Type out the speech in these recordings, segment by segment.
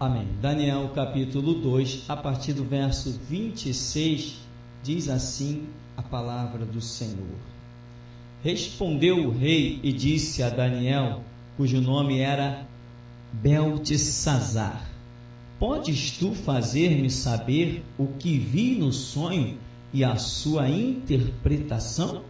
Amém. Daniel capítulo 2, a partir do verso 26, diz assim a palavra do Senhor. Respondeu o rei e disse a Daniel, cujo nome era Beltesazar: podes tu fazer-me saber o que vi no sonho e a sua interpretação?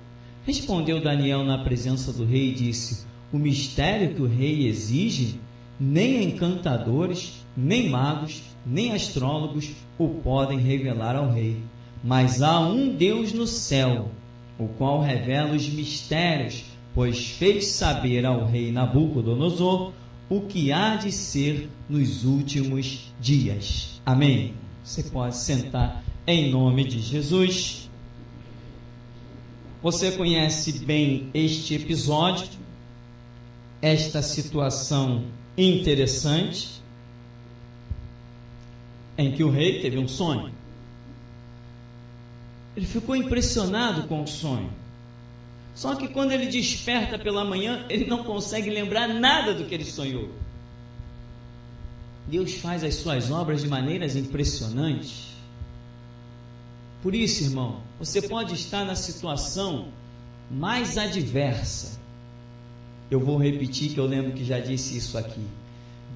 Respondeu Daniel na presença do rei e disse: o mistério que o rei exige, nem encantadores, nem magos, nem astrólogos o podem revelar ao rei. Mas há um Deus no céu, o qual revela os mistérios, pois fez saber ao rei Nabucodonosor o que há de ser nos últimos dias. Amém. Você pode sentar em nome de Jesus. Você conhece bem este episódio, esta situação interessante, em que o rei teve um sonho. Ele ficou impressionado com o sonho. Só que quando ele desperta pela manhã, ele não consegue lembrar nada do que ele sonhou. Deus faz as suas obras de maneiras impressionantes. Por isso, irmão, você pode estar na situação mais adversa. Eu vou repetir, que eu lembro que já disse isso aqui.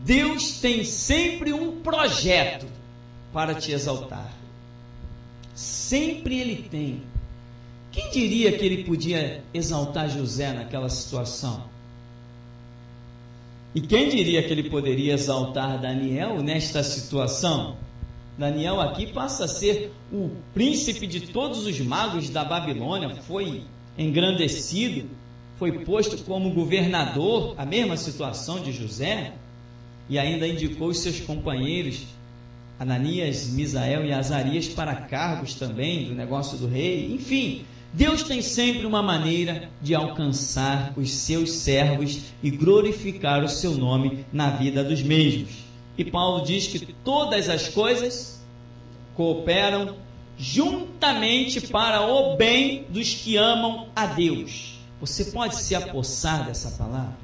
Deus tem sempre um projeto para te exaltar. Sempre Ele tem. Quem diria que Ele podia exaltar José naquela situação? E quem diria que Ele poderia exaltar Daniel nesta situação? Daniel aqui passa a ser o príncipe de todos os magos da Babilônia, foi engrandecido, foi posto como governador, a mesma situação de José, e ainda indicou os seus companheiros, Ananias, Misael e Azarias, para cargos também do negócio do rei. Enfim, Deus tem sempre uma maneira de alcançar os seus servos e glorificar o seu nome na vida dos mesmos. E Paulo diz que todas as coisas cooperam juntamente para o bem dos que amam a Deus. Você pode se apossar dessa palavra?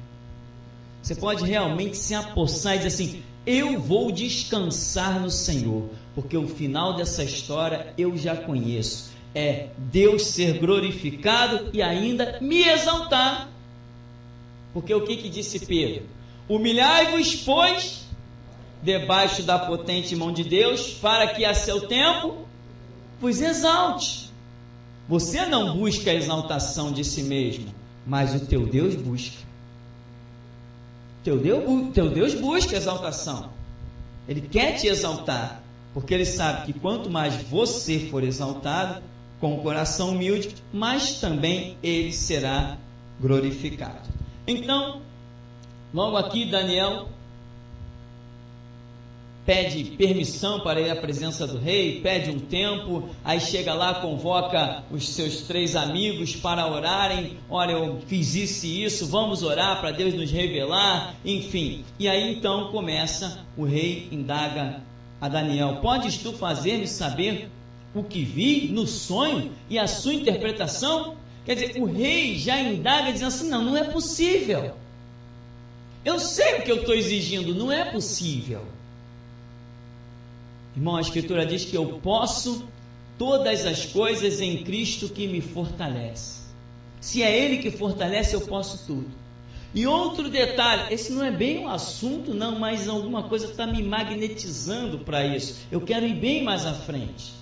Você pode realmente se apossar e dizer assim: eu vou descansar no Senhor, porque o final dessa história eu já conheço. É Deus ser glorificado e ainda me exaltar. Porque o que disse Pedro? Humilhai-vos, pois, debaixo da potente mão de Deus, para que a seu tempo vos exalte. Você não busca a exaltação de si mesmo, mas o teu Deus busca. Teu Deus busca a exaltação. Ele quer te exaltar, porque Ele sabe que quanto mais você for exaltado, com o coração humilde, mais também Ele será glorificado. Então, logo aqui Daniel pede permissão para ir à presença do rei, pede um tempo, aí chega lá, convoca os seus 3 amigos para orarem. Olha, eu fiz isso e isso, vamos orar para Deus nos revelar, enfim. E aí então começa, o rei indaga a Daniel: podes tu fazer-me saber o que vi no sonho e a sua interpretação? Quer dizer, o rei já indaga dizendo assim: não é possível. Eu sei o que eu estou exigindo, não é possível. Irmão, a Escritura diz que eu posso todas as coisas em Cristo que me fortalece. Se é Ele que fortalece, eu posso tudo. E outro detalhe, esse não é bem um assunto não, mas alguma coisa está me magnetizando para isso. Eu quero ir bem mais à frente.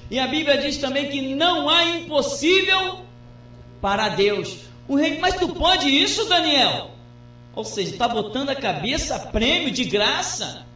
E a Bíblia diz também que não há impossível para Deus. O rei: mas tu pode isso, Daniel? Ou seja, está botando a cabeça a prêmio de graça.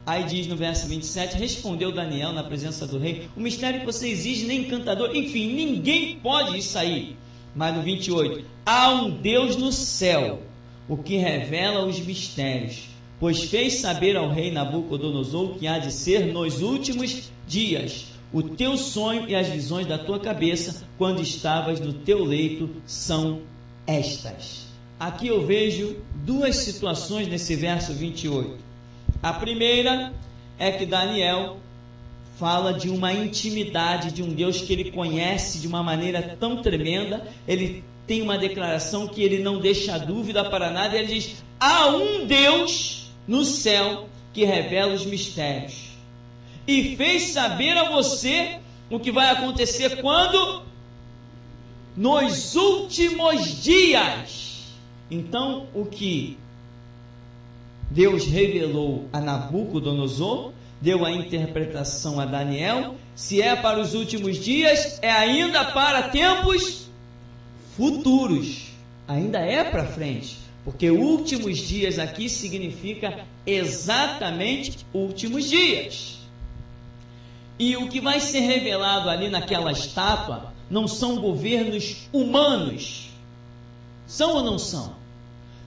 Aí diz no verso 27, respondeu Daniel na presença do rei: o mistério que você exige, nem encantador, enfim, ninguém pode isso aí. Mas no 28, há um Deus no céu, o que revela os mistérios, pois fez saber ao rei Nabucodonosor o que há de ser nos últimos dias. O teu sonho e as visões da tua cabeça, quando estavas no teu leito, são estas. Aqui eu vejo 2 situações nesse verso 28. A primeira é que Daniel fala de uma intimidade de um Deus que ele conhece de uma maneira tão tremenda. Ele tem uma declaração que ele não deixa dúvida para nada. Ele diz: há um Deus no céu que revela os mistérios. E fez saber a você o que vai acontecer quando? Nos últimos dias. Então, o que Deus revelou a Nabucodonosor, deu a interpretação a Daniel, se é para os últimos dias, é ainda para tempos futuros. Ainda é para frente, porque últimos dias aqui significa exatamente últimos dias. E o que vai ser revelado ali naquela estátua não são governos humanos. São ou não são?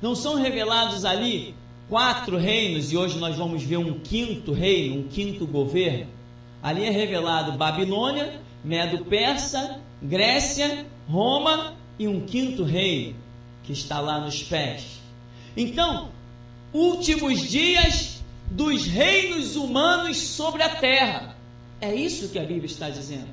Não são revelados ali 4 reinos, e hoje nós vamos ver um 5º reino, um 5º governo. Ali é revelado Babilônia, Medo-Persa, Grécia, Roma e um 5º reino, que está lá nos pés. Então, últimos dias dos reinos humanos sobre a terra. É isso que a Bíblia está dizendo.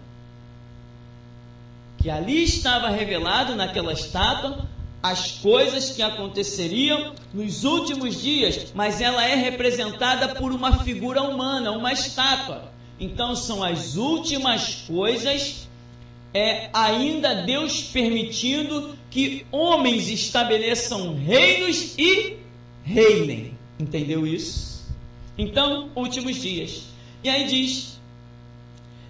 Que ali estava revelado naquela estátua as coisas que aconteceriam nos últimos dias, mas ela é representada por uma figura humana, uma estátua. Então são as últimas coisas, ainda Deus permitindo que homens estabeleçam reinos e reinem. Entendeu isso? Então, últimos dias. E aí diz: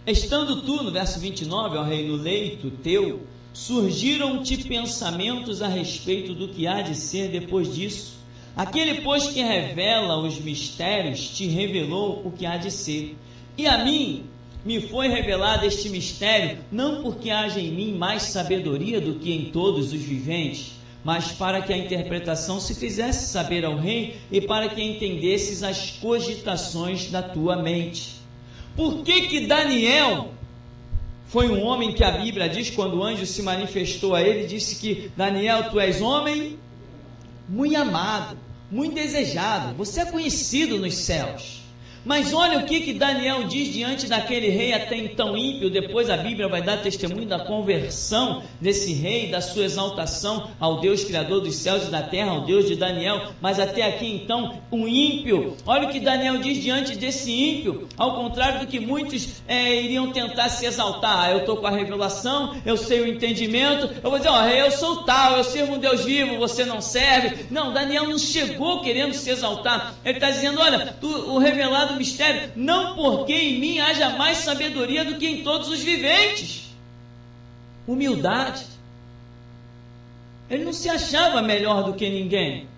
estando tu, no verso 29, ó rei, no leito teu, surgiram-te pensamentos a respeito do que há de ser depois disso. Aquele, pois, que revela os mistérios, te revelou o que há de ser. E a mim me foi revelado este mistério, não porque haja em mim mais sabedoria do que em todos os viventes, mas para que a interpretação se fizesse saber ao rei e para que entendesses as cogitações da tua mente. Por que Daniel foi um homem que a Bíblia diz, quando o anjo se manifestou a ele, disse que: Daniel, tu és homem muito amado, muito desejado, você é conhecido nos céus. Mas olha o que Daniel diz diante daquele rei até então ímpio. Depois a Bíblia vai dar testemunho da conversão desse rei, da sua exaltação ao Deus Criador dos céus e da terra, ao Deus de Daniel. Mas até aqui então, um ímpio. Olha o que Daniel diz diante desse ímpio, ao contrário do que muitos iriam tentar se exaltar. Eu estou com a revelação, eu sei o entendimento, eu vou dizer: ó, rei, eu sou tal, eu sirvo um Deus vivo, você não serve. Não, Daniel não chegou querendo se exaltar. Ele está dizendo: olha, o revelado mistério, não porque em mim haja mais sabedoria do que em todos os viventes. Humildade. Ele não se achava melhor do que ninguém.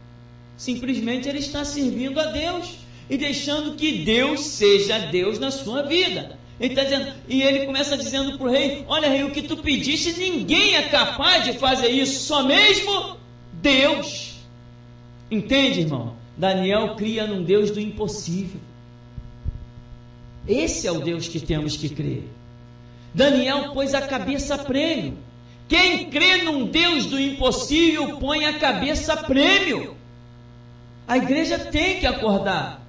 Simplesmente ele está servindo a Deus e deixando que Deus seja Deus na sua vida. Ele está dizendo, e ele começa dizendo para o rei: olha, rei, o que tu pediste, ninguém é capaz de fazer isso, só mesmo Deus. Entende, irmão? Daniel cria num Deus do impossível. Esse é o Deus que temos que crer. Daniel pôs a cabeça a prêmio. Quem crê num Deus do impossível põe a cabeça a prêmio. A igreja tem que acordar.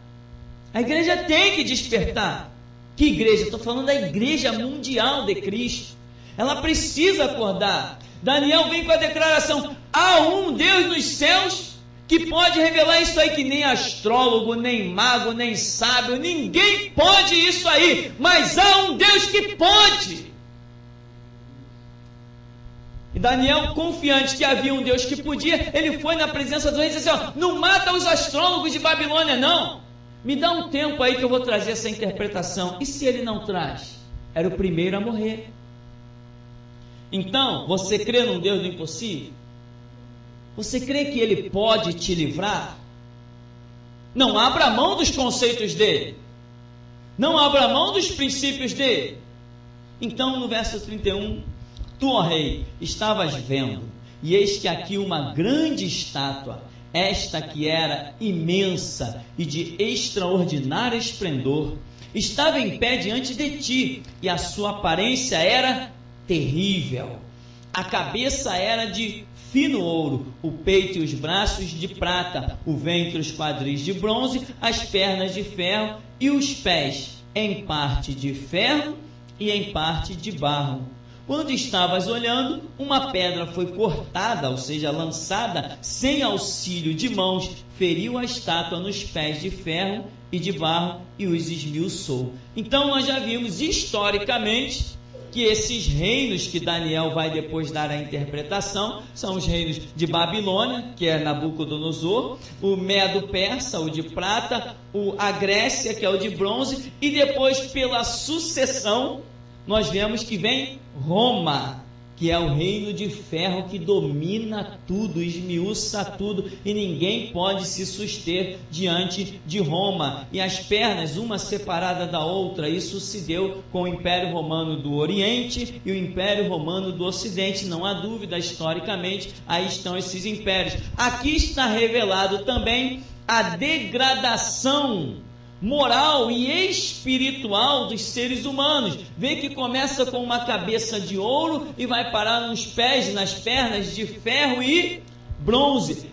A igreja tem que despertar. Que igreja? Estou falando da igreja mundial de Cristo. Ela precisa acordar. Daniel vem com a declaração: há um Deus nos céus que pode revelar isso aí, que nem astrólogo, nem mago, nem sábio, ninguém pode isso aí, mas há um Deus que pode. E Daniel, confiante que havia um Deus que podia, ele foi na presença do rei e disse assim: ó, não mata os astrólogos de Babilônia, não. Me dá um tempo aí que eu vou trazer essa interpretação. E se ele não traz? Era o primeiro a morrer. Então, você crê num Deus do impossível? Você crê que Ele pode te livrar? Não abra mão dos conceitos dele. Não abra mão dos princípios dele. Então, no verso 31, tu, ó rei, estavas vendo, e eis que aqui uma grande estátua, esta que era imensa e de extraordinário esplendor, estava em pé diante de ti, e a sua aparência era terrível. A cabeça era de fino ouro, o peito e os braços de prata, o ventre e os quadris de bronze, as pernas de ferro e os pés em parte de ferro e em parte de barro. Quando estavas olhando, uma pedra foi cortada, ou seja, lançada sem auxílio de mãos, feriu a estátua nos pés de ferro e de barro e os esmiuçou. Então nós já vimos historicamente que esses reinos que Daniel vai depois dar a interpretação são os reinos de Babilônia, que é Nabucodonosor, o Medo-Persa, o de prata, a Grécia, que é o de bronze, e depois, pela sucessão, nós vemos que vem Roma, que é o reino de ferro que domina tudo, esmiuça tudo, e ninguém pode se suster diante de Roma. E as pernas, uma separada da outra, isso se deu com o Império Romano do Oriente e o Império Romano do Ocidente, não há dúvida, historicamente, aí estão esses impérios. Aqui está revelado também a degradação moral e espiritual dos seres humanos. Vê que começa com uma cabeça de ouro e vai parar nos pés, nas pernas de ferro e bronze,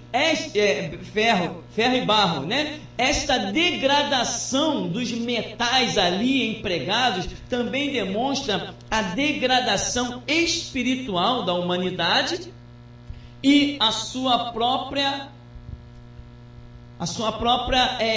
ferro e barro, né? Esta degradação dos metais ali empregados também demonstra a degradação espiritual da humanidade e a sua própria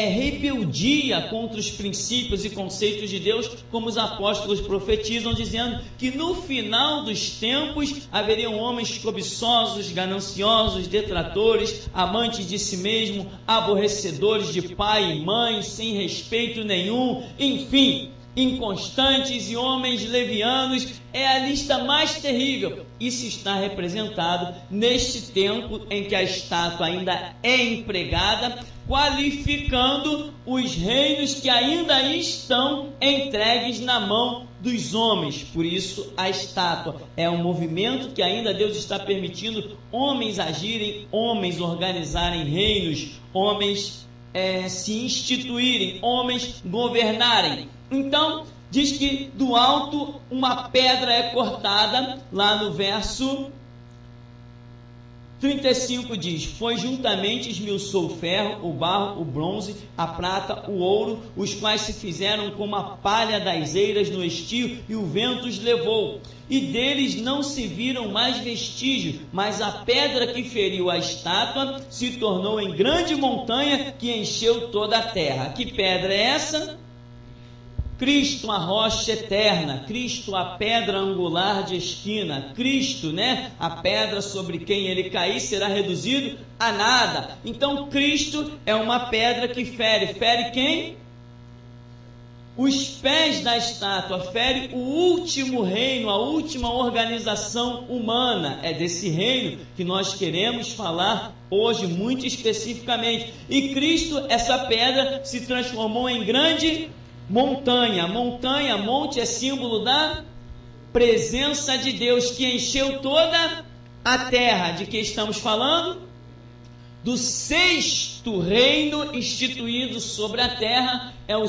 rebeldia contra os princípios e conceitos de Deus, como os apóstolos profetizam, dizendo que no final dos tempos haveriam homens cobiçosos, gananciosos, detratores, amantes de si mesmo, aborrecedores de pai e mãe, sem respeito nenhum, enfim, inconstantes e homens levianos. É a lista mais terrível. Isso está representado neste tempo em que a estátua ainda é empregada, qualificando os reinos que ainda estão entregues na mão dos homens. Por isso, a estátua é um movimento que ainda Deus está permitindo homens agirem, homens organizarem reinos, homens se instituírem, homens governarem. Então, diz que do alto uma pedra é cortada, lá no verso 35 diz: foi juntamente esmiuçou o ferro, o barro, o bronze, a prata, o ouro, os quais se fizeram como a palha das eiras no estio, e o vento os levou. E deles não se viram mais vestígios, mas a pedra que feriu a estátua se tornou em grande montanha que encheu toda a terra. Que pedra é essa? Cristo, a rocha eterna, Cristo, a pedra angular de esquina, Cristo, a pedra sobre quem ele cair será reduzido a nada. Então Cristo é uma pedra que fere quem? Os pés da estátua, fere o último reino, a última organização humana. É desse reino que nós queremos falar hoje muito especificamente. E Cristo, essa pedra, se transformou em grande montanha. Monte é símbolo da presença de Deus que encheu toda a terra. De que estamos falando? Do sexto reino instituído sobre a terra. É o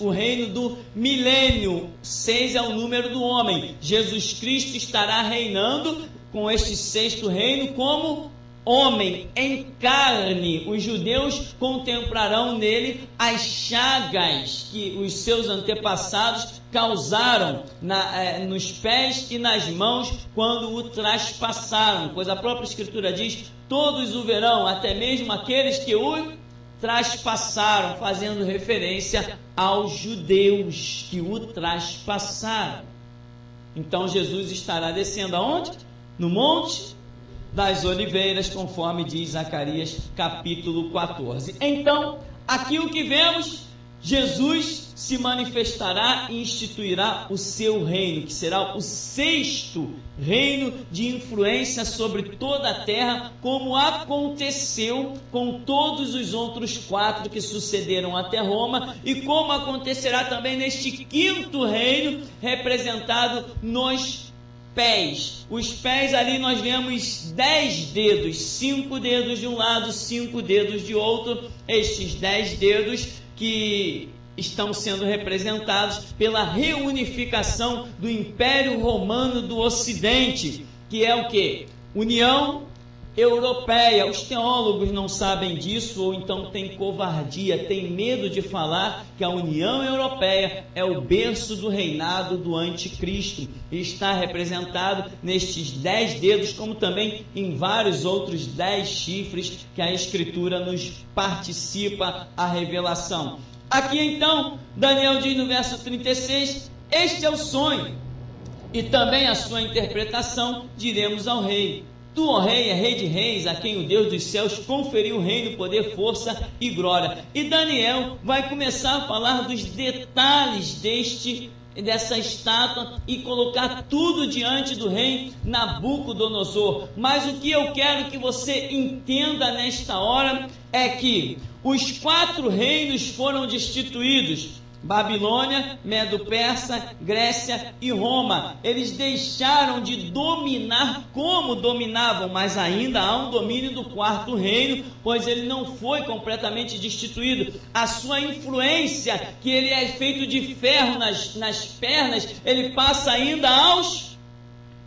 reino do milênio. 6 é o número do homem. Jesus Cristo estará reinando com este sexto reino como homem em carne. Os judeus contemplarão nele as chagas que os seus antepassados causaram nos pés e nas mãos quando o traspassaram, pois a própria Escritura diz: todos o verão, até mesmo aqueles que o traspassaram, fazendo referência aos judeus que o traspassaram. Então Jesus estará descendo aonde? No Monte das Oliveiras, conforme diz Zacarias capítulo 14. Então, aqui o que vemos, Jesus se manifestará e instituirá o seu reino, que será o sexto reino de influência sobre toda a terra, como aconteceu com todos os outros 4 que sucederam até Roma, e como acontecerá também neste quinto reino, representado nos pés. Os pés ali nós vemos 10 dedos, 5 dedos de um lado, 5 dedos de outro. Estes 10 dedos que estão sendo representados pela reunificação do Império Romano do Ocidente, que é o que? União europeia. Os teólogos não sabem disso, ou então têm covardia, têm medo de falar que a União Europeia é o berço do reinado do anticristo, e está representado nestes 10 dedos, como também em vários outros 10 chifres que a Escritura nos participa a revelação. Aqui então, Daniel diz no verso 36, este é o sonho, e também a sua interpretação diremos ao rei. Tu, ó rei, é rei de reis, a quem o Deus dos céus conferiu reino, poder, força e glória. E Daniel vai começar a falar dos detalhes dessa estátua e colocar tudo diante do rei Nabucodonosor. Mas o que eu quero que você entenda nesta hora é que os 4 reinos foram destituídos: Babilônia, Medo-Persa, Grécia e Roma. Eles deixaram de dominar como dominavam, mas ainda há um domínio do 4º reino, pois ele não foi completamente destituído. A sua influência, que ele é feito de ferro nas pernas, ele passa ainda aos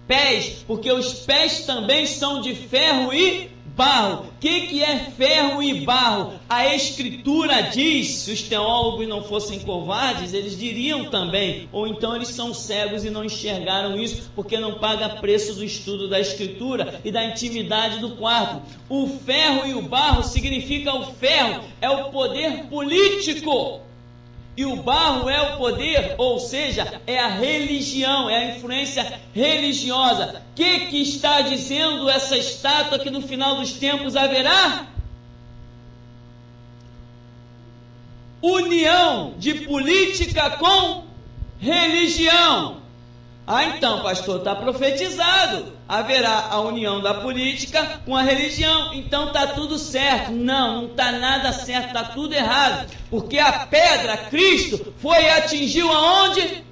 pés, porque os pés também são de ferro e barro. O que é ferro e barro? A Escritura diz, se os teólogos não fossem covardes, eles diriam também, ou então eles são cegos e não enxergaram isso, porque não paga preço do estudo da Escritura e da intimidade do quarto. O ferro e o barro significa, o ferro é o poder político, e o barro é o poder, ou seja, é a religião, é a influência religiosa. O que está dizendo essa estátua que no final dos tempos haverá? União de política com religião. Ah, então, pastor, está profetizado. Haverá a união da política com a religião. Então está tudo certo. Não está nada certo, está tudo errado. Porque a pedra, Cristo, atingiu aonde?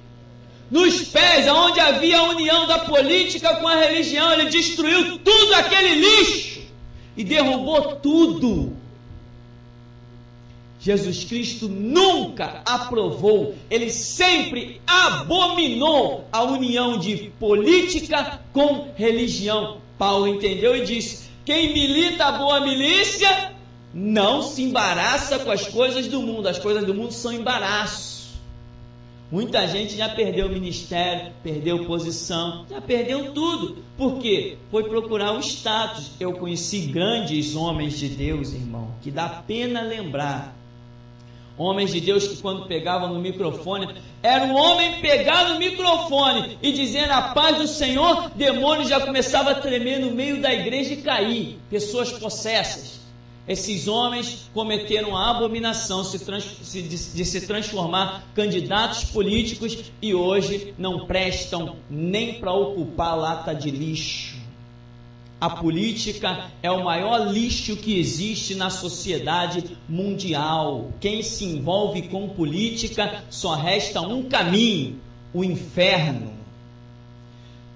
Nos pés, aonde havia a união da política com a religião. Ele destruiu tudo aquele lixo e derrubou tudo. Jesus Cristo nunca aprovou, ele sempre abominou a união de política com religião. Paulo entendeu e disse: quem milita a boa milícia não se embaraça com as coisas do mundo. As coisas do mundo são embaraço. Muita gente já perdeu o ministério, perdeu posição, já perdeu tudo. Por quê? Foi procurar o status. Eu conheci grandes homens de Deus, irmão, que dá pena lembrar. Homens de Deus que quando pegavam no microfone, era um homem pegar no microfone e dizer a paz do Senhor, demônio já começava a tremer no meio da igreja e cair, pessoas possessas. Esses homens cometeram a abominação de se transformar candidatos políticos e hoje não prestam nem para ocupar lata de lixo. A política é o maior lixo que existe na sociedade mundial. Quem se envolve com política só resta um caminho: o inferno.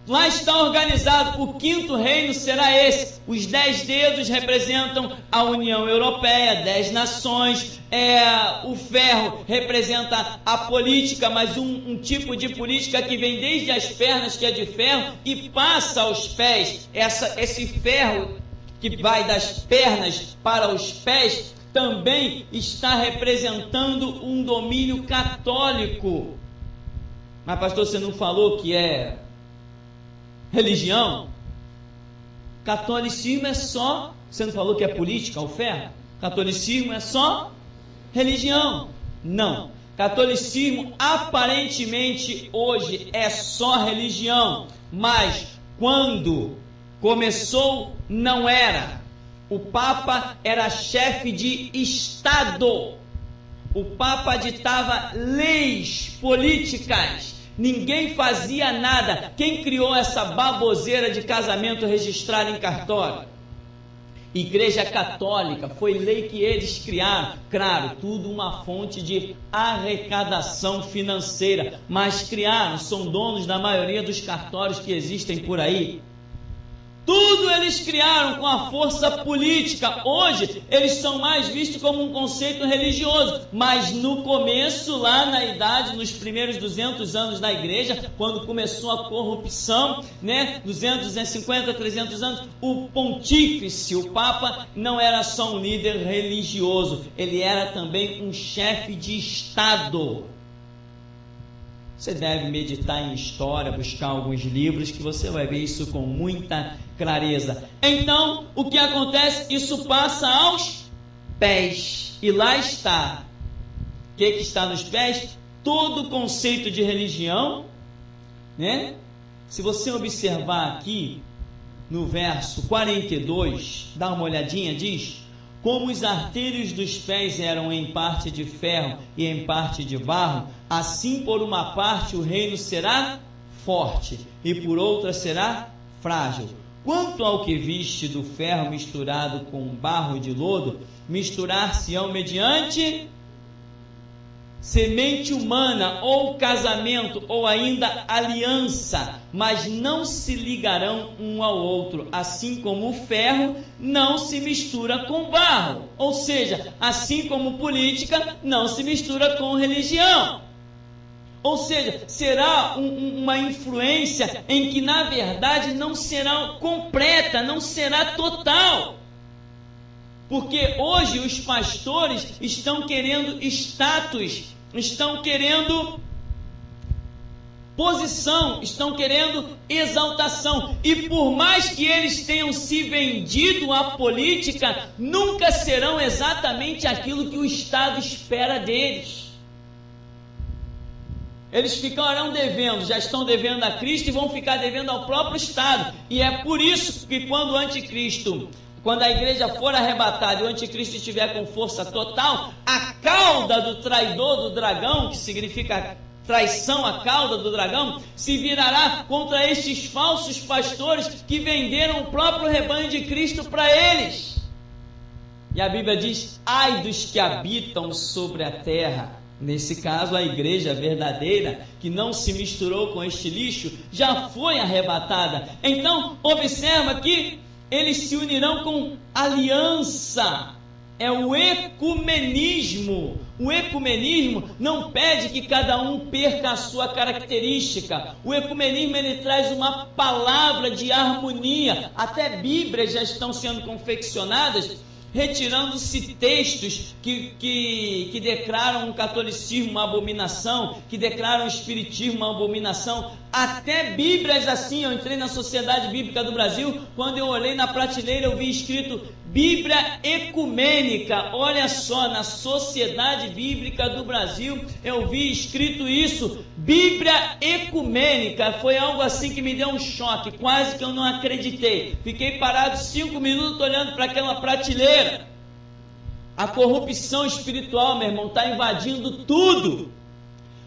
Lá está organizado, o 5º reino será esse. Os 10 dedos representam a União Europeia, 10 nações. O ferro representa a política, mas um tipo de política que vem desde as pernas, que é de ferro, e passa aos pés. Esse ferro que vai das pernas para os pés também está representando um domínio católico. Mas pastor, você não falou que é religião? Catolicismo é só, você não falou que é política, o ferro? Catolicismo é só religião? Não. Catolicismo aparentemente hoje é só religião, mas quando começou não era. O Papa era chefe de Estado. O Papa ditava leis políticas. Ninguém fazia nada. Quem criou essa baboseira de casamento registrado em cartório? Igreja Católica. Foi lei que eles criaram. Claro, tudo uma fonte de arrecadação financeira. Mas criaram, são donos da maioria dos cartórios que existem por aí. Tudo eles eles criaram com a força política. Hoje, eles são mais vistos como um conceito religioso. Mas no começo, lá na idade, nos primeiros 200 anos da igreja, quando começou a corrupção, 250, 300 anos, o pontífice, o Papa, não era só um líder religioso, ele era também um chefe de Estado. Você deve meditar em história, buscar alguns livros, que você vai ver isso com muita clareza. Então, o que acontece? Isso passa aos pés. E lá está. O que está nos pés? Todo o conceito de religião, Se você observar aqui, no verso 42, dá uma olhadinha, diz: como os artelhos dos pés eram em parte de ferro e em parte de barro, assim por uma parte o reino será forte e por outra será frágil. Quanto ao que viste do ferro misturado com barro de lodo, misturar-se-ão mediante semente humana, ou casamento, ou ainda aliança, mas não se ligarão um ao outro, assim como o ferro não se mistura com barro. Ou seja, assim como política não se mistura com religião. Ou seja, será uma influência em que na verdade não será completa, não será total. Porque hoje os pastores estão querendo status, estão querendo posição, estão querendo exaltação. E por mais que eles tenham se vendido à política, nunca serão exatamente aquilo que o Estado espera deles. Eles ficarão devendo, já estão devendo a Cristo e vão ficar devendo ao próprio Estado. E é por isso que quando a igreja for arrebatada e o anticristo estiver com força total, a cauda do traidor, do dragão, que significa traição, a cauda do dragão, se virará contra estes falsos pastores que venderam o próprio rebanho de Cristo para eles. E a Bíblia diz: ai dos que habitam sobre a terra. Nesse caso, a igreja verdadeira, que não se misturou com este lixo, já foi arrebatada. Então, observa que eles se unirão com aliança. É o ecumenismo. O ecumenismo não pede que cada um perca a sua característica. O ecumenismo, ele traz uma palavra de harmonia. Até Bíblias já estão sendo confeccionadas, retirando-se textos que declaram o catolicismo uma abominação, que declaram o espiritismo uma abominação. Até Bíblias assim. Eu entrei na Sociedade Bíblica do Brasil, quando eu olhei na prateleira eu vi escrito Bíblia Ecumênica. Olha só, na Sociedade Bíblica do Brasil eu vi escrito isso, Bíblia Ecumênica. Foi algo assim que me deu um choque, quase que eu não acreditei. Fiquei parado 5 minutos olhando para aquela prateleira. A corrupção espiritual, meu irmão, está invadindo tudo.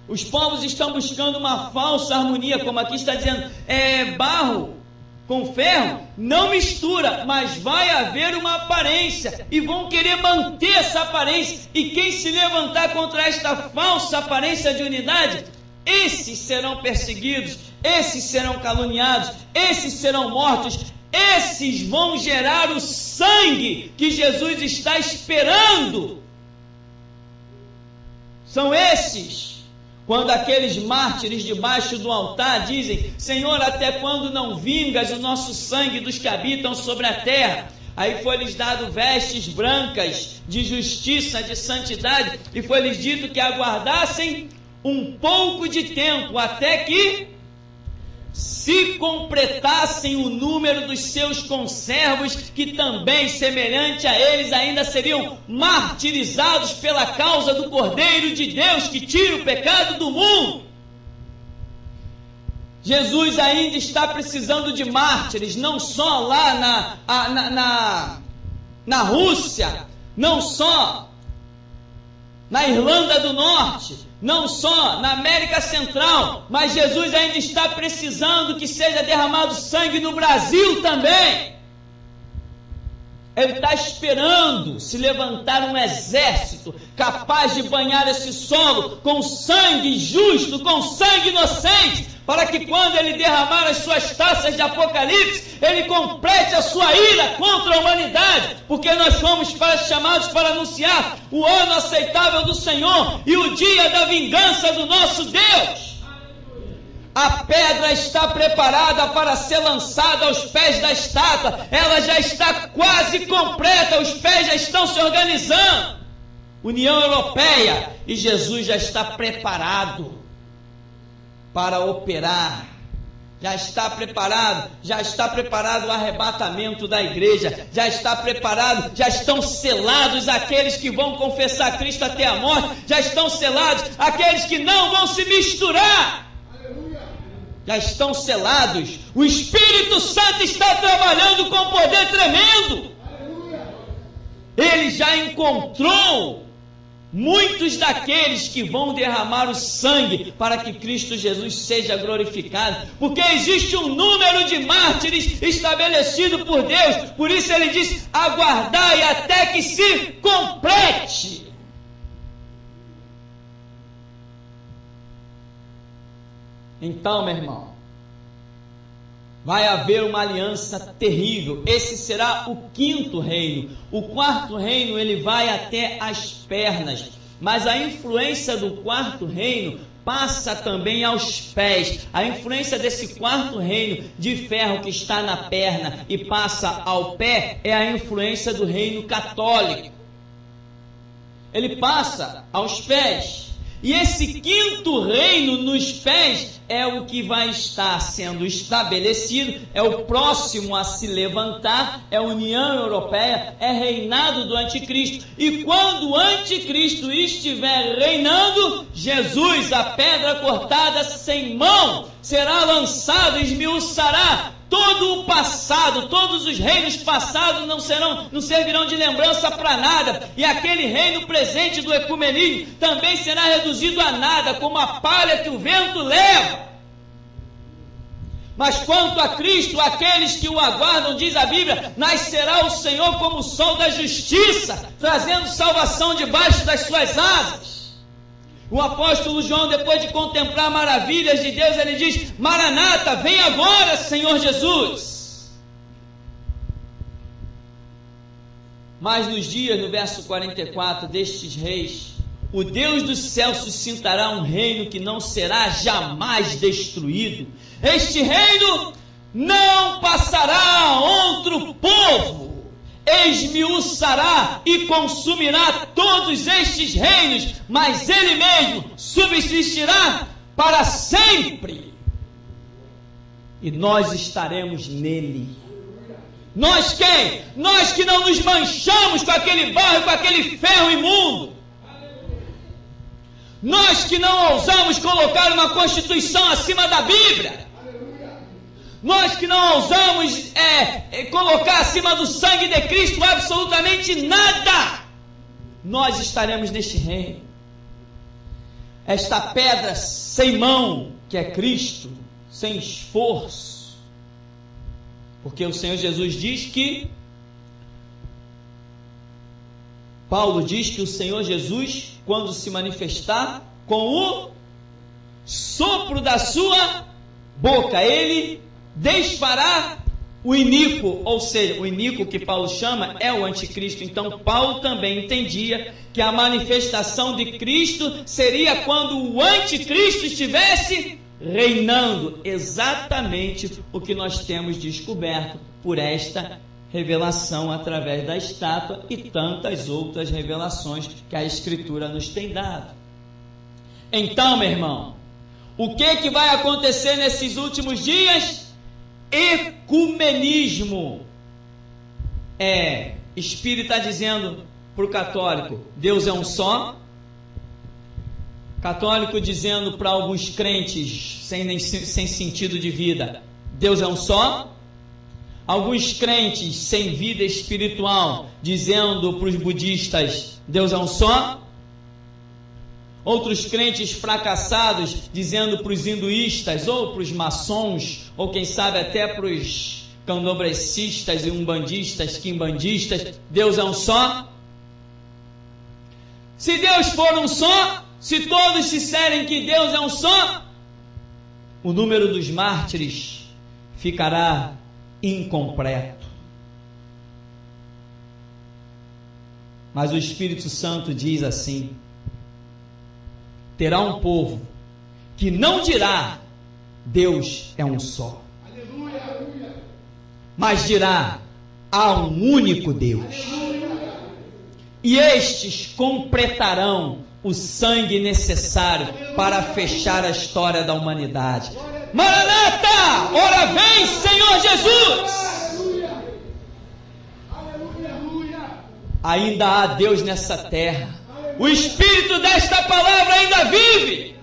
Os povos estão buscando uma falsa harmonia, como aqui está dizendo, barro com ferro não mistura, mas vai haver uma aparência, e vão querer manter essa aparência, e quem se levantar contra esta falsa aparência de unidade, esses serão perseguidos, esses serão caluniados, esses serão mortos, esses vão gerar o sangue que Jesus está esperando. São esses. Quando aqueles mártires debaixo do altar dizem: Senhor, até quando não vingas o nosso sangue dos que habitam sobre a terra? Aí foi-lhes dado vestes brancas de justiça, de santidade, e foi-lhes dito que aguardassem um pouco de tempo, até que se completassem o número dos seus conservos, que também, semelhante a eles, ainda seriam martirizados pela causa do Cordeiro de Deus, que tira o pecado do mundo. Jesus ainda está precisando de mártires, não só lá na Rússia, não só na Irlanda do Norte, não só na América Central, mas Jesus ainda está precisando que seja derramado sangue no Brasil também. Ele está esperando se levantar um exército capaz de banhar esse solo com sangue justo, com sangue inocente, para que quando ele derramar as suas taças de Apocalipse, ele complete a sua ira contra a humanidade, porque nós fomos chamados para anunciar o ano aceitável do Senhor e o dia da vingança do nosso Deus. A pedra está preparada para ser lançada aos pés da estátua, ela já está quase completa, os pés já estão se organizando. União Europeia, e Jesus já está preparado para operar, já está preparado o arrebatamento da igreja, já está preparado, já estão selados aqueles que vão confessar Cristo até a morte, já estão selados aqueles que não vão se misturar, já estão selados, o Espírito Santo está trabalhando com poder tremendo, ele já encontrou muitos daqueles que vão derramar o sangue para que Cristo Jesus seja glorificado, porque existe um número de mártires estabelecido por Deus, por isso ele diz, aguardai até que se complete. Então, meu irmão, vai haver uma aliança terrível. Esse será o 5º reino. O 4º reino, ele vai até as pernas. Mas a influência do 4º reino passa também aos pés. A influência desse 4º reino de ferro que está na perna e passa ao pé é a influência do reino católico. Ele passa aos pés. E esse 5º reino nos pés é o que vai estar sendo estabelecido, é o próximo a se levantar, é a União Europeia, é reinado do Anticristo. E quando o Anticristo estiver reinando, Jesus, a pedra cortada sem mão, será lançado, esmiuçará todo o passado, todos os reinos passados não servirão de lembrança para nada, e aquele reino presente do ecumenismo também será reduzido a nada, como a palha que o vento leva. Mas quanto a Cristo, aqueles que o aguardam, diz a Bíblia, nascerá o Senhor como o sol da justiça, trazendo salvação debaixo das suas asas. O apóstolo João, depois de contemplar maravilhas de Deus, ele diz, Maranata, vem agora, Senhor Jesus. Mas nos dias, no verso 44, destes reis, o Deus do céu sustentará um reino que não será jamais destruído. Este reino não passará a outro povo. Esmiuçará e consumirá todos estes reinos, mas ele mesmo subsistirá para sempre. E nós estaremos nele. Nós quem? Nós que não nos manchamos com aquele barro, com aquele ferro imundo. Nós que não ousamos colocar uma Constituição acima da Bíblia. Nós que não ousamos colocar acima do sangue de Cristo absolutamente nada. Nós estaremos neste reino. Esta pedra sem mão, que é Cristo, sem esforço. Porque o Senhor Jesus diz que, Paulo diz que o Senhor Jesus, quando se manifestar com o sopro da sua boca, ele desfará o iníquo, ou seja, o iníquo que Paulo chama é o anticristo. Então Paulo também entendia que a manifestação de Cristo seria quando o anticristo estivesse reinando, exatamente o que nós temos descoberto por esta revelação através da estátua e tantas outras revelações que a Escritura nos tem dado. Então, meu irmão, o que vai acontecer nesses últimos dias? Ecumenismo. Espírita dizendo para o católico, Deus é um só. Católico dizendo para alguns crentes sem sentido de vida, Deus é um só. Alguns crentes sem vida espiritual dizendo para os budistas, Deus é um só. Outros crentes fracassados dizendo para os hinduístas, ou para os maçons, ou quem sabe até para os candomblecistas e umbandistas, quimbandistas, Deus é um só. Se Deus for um só, se todos disserem que Deus é um só, o número dos mártires ficará incompleto. Mas o Espírito Santo diz assim: terá um povo que não dirá Deus é um só, mas dirá há um único Deus. E estes completarão o sangue necessário para fechar a história da humanidade. Maranata! Ora vem, Senhor Jesus! Ainda há Deus nessa terra. O Espírito desta palavra ainda vive.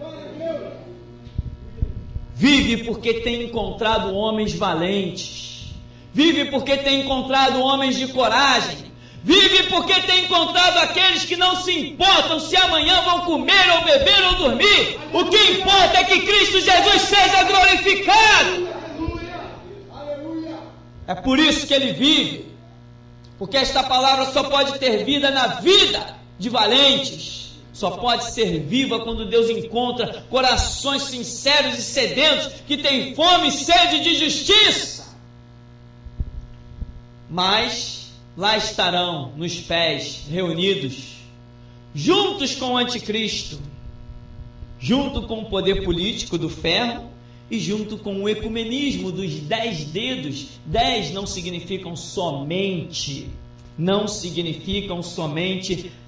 Vive porque tem encontrado homens valentes. Vive porque tem encontrado homens de coragem. Vive porque tem encontrado aqueles que não se importam se amanhã vão comer ou beber ou dormir. O que importa é que Cristo Jesus seja glorificado. É por isso que ele vive. Porque esta palavra só pode ter vida na vida de valentes. Só pode ser viva quando Deus encontra corações sinceros e sedentos que têm fome e sede de justiça. Mas lá estarão nos pés reunidos, juntos com o anticristo, junto com o poder político do ferro e junto com o ecumenismo dos 10 dedos. 10 não significam somente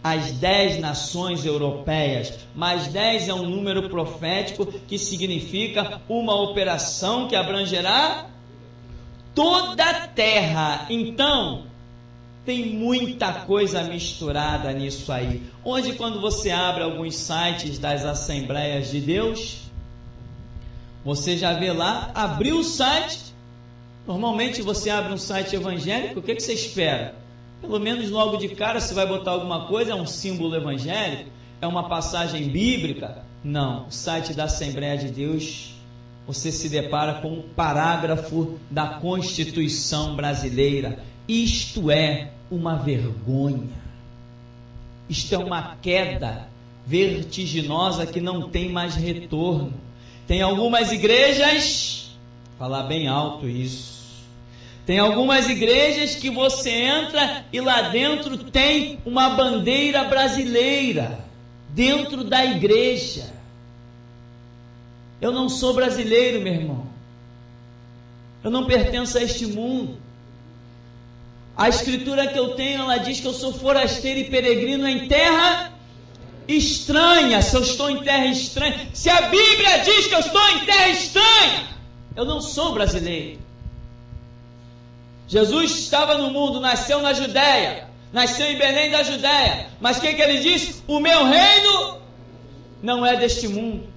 as 10 nações europeias, mas 10 é um número profético que significa uma operação que abrangerá toda a terra. Então, tem muita coisa misturada nisso aí. Hoje, quando você abre alguns sites das Assembleias de Deus, você já vê lá, abriu o site. Normalmente você abre um site evangélico, o que você espera? Pelo menos logo de cara você vai botar alguma coisa, é um símbolo evangélico, é uma passagem bíblica. Não, o site da Assembleia de Deus, você se depara com um parágrafo da Constituição brasileira. Isto é uma vergonha. Isto é uma queda vertiginosa que não tem mais retorno. Tem algumas igrejas, falar bem alto isso, tem algumas igrejas que você entra e lá dentro tem uma bandeira brasileira, dentro da igreja. Eu não sou brasileiro, meu irmão. Eu não pertenço a este mundo. A escritura que eu tenho, ela diz que eu sou forasteiro e peregrino em terra estranha. Se eu estou em terra estranha, se a Bíblia diz que eu estou em terra estranha, eu não sou brasileiro. Jesus estava no mundo, nasceu na Judéia, nasceu em Belém da Judéia, mas o que ele disse? O meu reino não é deste mundo.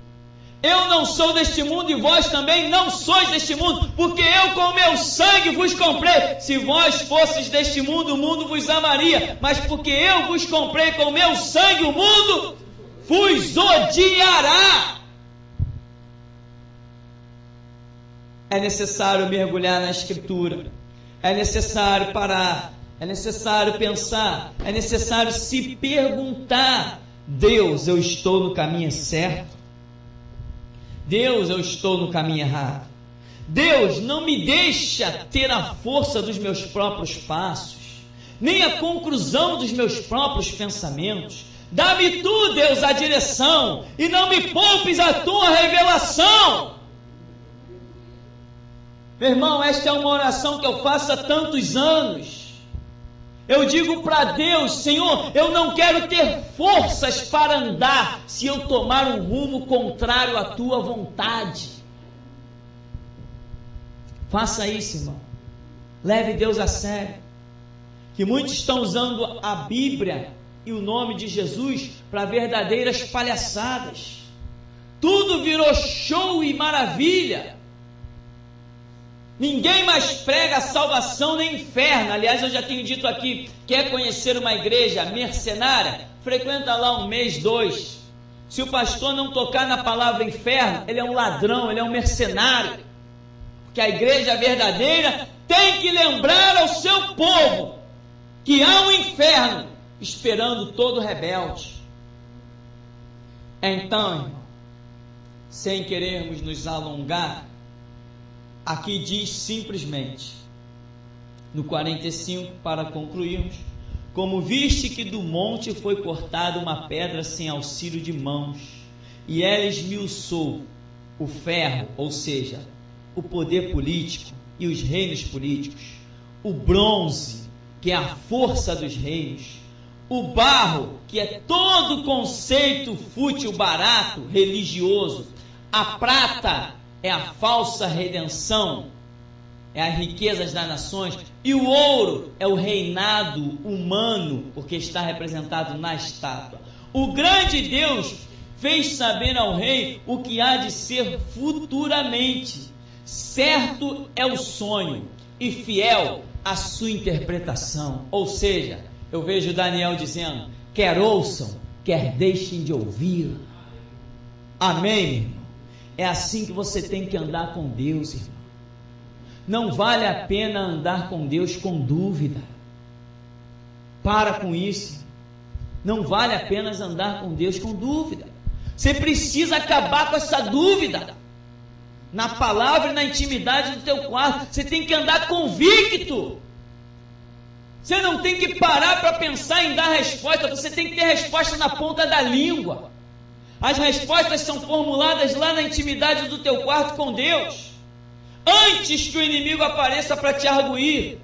Eu não sou deste mundo e vós também não sois deste mundo, porque eu com o meu sangue vos comprei. Se vós fosseis deste mundo, o mundo vos amaria, mas porque eu vos comprei com o meu sangue, o mundo vos odiará. É necessário mergulhar na Escritura, é necessário parar, é necessário pensar, é necessário se perguntar: Deus, eu estou no caminho certo? Deus, eu estou no caminho errado? Deus, não me deixa ter a força dos meus próprios passos, nem a conclusão dos meus próprios pensamentos. Dá-me tu, Deus, a direção, e não me poupes a tua revelação. Meu irmão, esta é uma oração que eu faço há tantos anos. Eu digo para Deus: Senhor, eu não quero ter forças para andar se eu tomar um rumo contrário à tua vontade. Faça isso, irmão. Leve Deus a sério. Que muitos estão usando a Bíblia e o nome de Jesus para verdadeiras palhaçadas. Tudo virou show e maravilha. Ninguém mais prega salvação nem inferno. Aliás, eu já tenho dito aqui: quer conhecer uma igreja mercenária? Frequenta lá 1 mês, 2. Se o pastor não tocar na palavra inferno, ele é um ladrão, ele é um mercenário. Porque a igreja verdadeira tem que lembrar ao seu povo que há um inferno esperando todo rebelde. Então, irmão, sem querermos nos alongar, aqui diz simplesmente, no 45, para concluirmos: como viste que do monte foi cortada uma pedra sem auxílio de mãos, e ela esmiuçou o ferro, ou seja, o poder político e os reinos políticos, o bronze, que é a força dos reinos, o barro, que é todo conceito fútil, barato, religioso, a prata é a falsa redenção, é as riquezas das nações, e o ouro é o reinado humano, porque está representado na estátua. O grande Deus fez saber ao rei o que há de ser futuramente. Certo é o sonho e fiel a sua interpretação. Ou seja, eu vejo Daniel dizendo: quer ouçam, quer deixem de ouvir. Amém, irmão? É assim que você tem que andar com Deus, irmão. Não vale a pena andar com Deus com dúvida. Para com isso. Não vale a pena andar com Deus com dúvida. Você precisa acabar com essa dúvida. Na palavra e na intimidade do teu quarto. Você tem que andar convicto. Você não tem que parar para pensar em dar resposta. Você tem que ter resposta na ponta da língua. As respostas são formuladas lá na intimidade do teu quarto com Deus. Antes que o inimigo apareça para te arguir.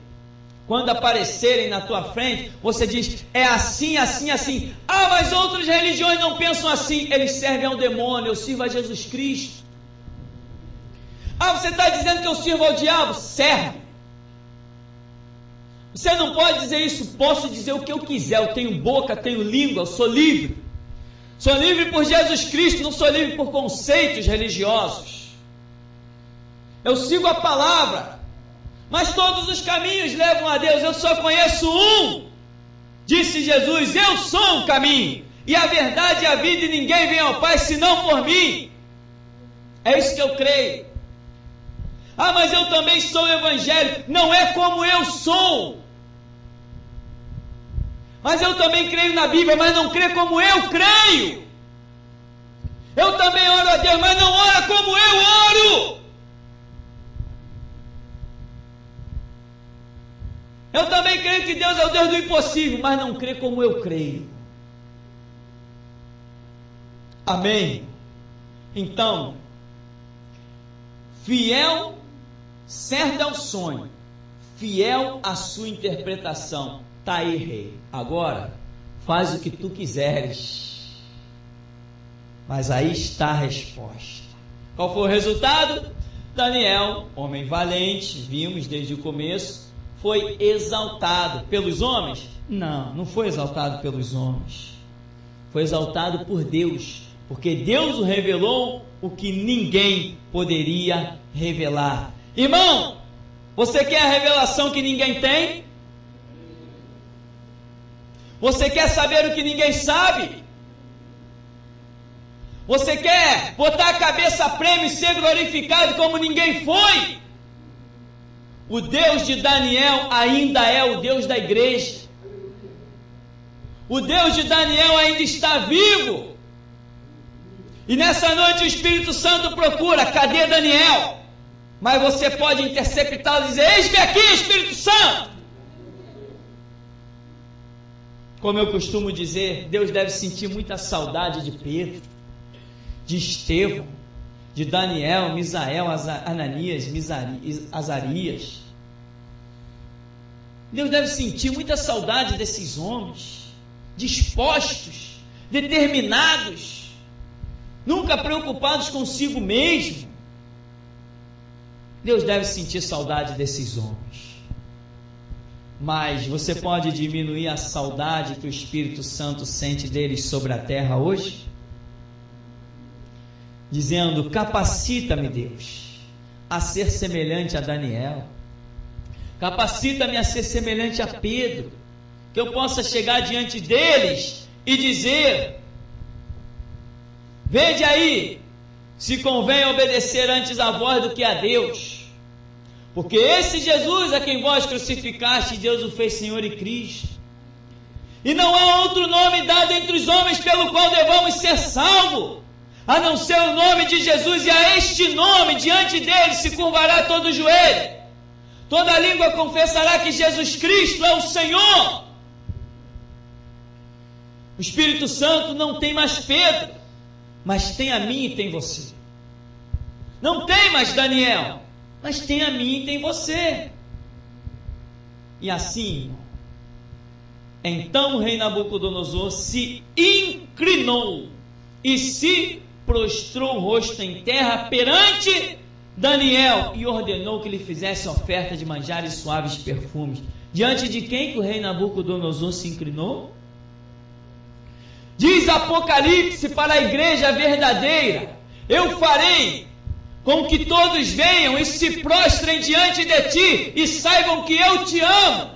Quando aparecerem na tua frente, você diz: é assim, assim, assim. Ah, mas outras religiões não pensam assim. Eles servem ao demônio, eu sirvo a Jesus Cristo. Ah, você está dizendo que eu sirvo ao diabo? Serve. Você não pode dizer isso. Posso dizer o que eu quiser. Eu tenho boca, tenho língua, eu sou livre. Sou livre por Jesus Cristo, não sou livre por conceitos religiosos. Eu sigo a palavra. Mas todos os caminhos levam a Deus. Eu só conheço um. Disse Jesus: eu sou o caminho, e a verdade e a vida, e ninguém vem ao Pai senão por mim. É isso que eu creio. Ah, mas eu também sou evangélico. Não é como eu sou. Mas eu também creio na Bíblia, mas não creio como eu creio. Eu também oro a Deus, mas não ora como eu oro. Eu também creio que Deus é o Deus do impossível, mas não creio como eu creio. Amém? Então, fiel, certo é o sonho, fiel à sua interpretação. Está aí, rei. Agora, faz o que tu quiseres. Mas aí está a resposta. Qual foi o resultado? Daniel, homem valente, vimos desde o começo, foi exaltado pelos homens? Não, não foi exaltado pelos homens. Foi exaltado por Deus, porque Deus o revelou o que ninguém poderia revelar. Irmão, você quer a revelação que ninguém tem? Você quer saber o que ninguém sabe? Você quer botar a cabeça a prêmio e ser glorificado como ninguém foi? O Deus de Daniel ainda é o Deus da igreja. O Deus de Daniel ainda está vivo. E nessa noite o Espírito Santo procura: cadê Daniel? Mas você pode interceptá-lo e dizer: eis-me aqui, Espírito Santo. Como eu costumo dizer, Deus deve sentir muita saudade de Pedro, de Estevão, de Daniel, Misael, Ananias, Azarias. Deus deve sentir muita saudade desses homens, dispostos, determinados, nunca preocupados consigo mesmo. Deus deve sentir saudade desses homens. Mas você pode diminuir a saudade que o Espírito Santo sente deles sobre a terra hoje? Dizendo: capacita-me, Deus, a ser semelhante a Daniel. Capacita-me a ser semelhante a Pedro, que eu possa chegar diante deles e dizer: vede aí, se convém obedecer antes a vós do que a Deus. Porque esse Jesus a quem vós crucificaste, Deus o fez Senhor e Cristo. E não há outro nome dado entre os homens pelo qual devamos ser salvos, a não ser o nome de Jesus, e a este nome, diante dele, se curvará todo o joelho, toda língua confessará que Jesus Cristo é o Senhor. O Espírito Santo não tem mais Pedro, mas tem a mim e tem você. Não tem mais Daniel, mas tem a mim e tem você. E assim, então o rei Nabucodonosor se inclinou e se prostrou o rosto em terra perante Daniel e ordenou que lhe fizesse oferta de manjares e suaves perfumes. Diante de quem que o rei Nabucodonosor se inclinou? Diz Apocalipse para a igreja verdadeira: eu farei com que todos venham e se prostrem diante de ti e saibam que eu te amo.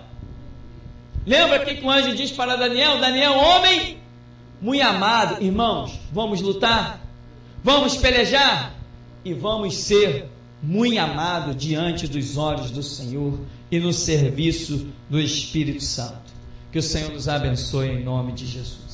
Lembra o que o anjo diz para Daniel? Daniel, homem muito amado. Irmãos, vamos lutar, vamos pelejar e vamos ser muito amados diante dos olhos do Senhor e no serviço do Espírito Santo. Que o Senhor nos abençoe em nome de Jesus.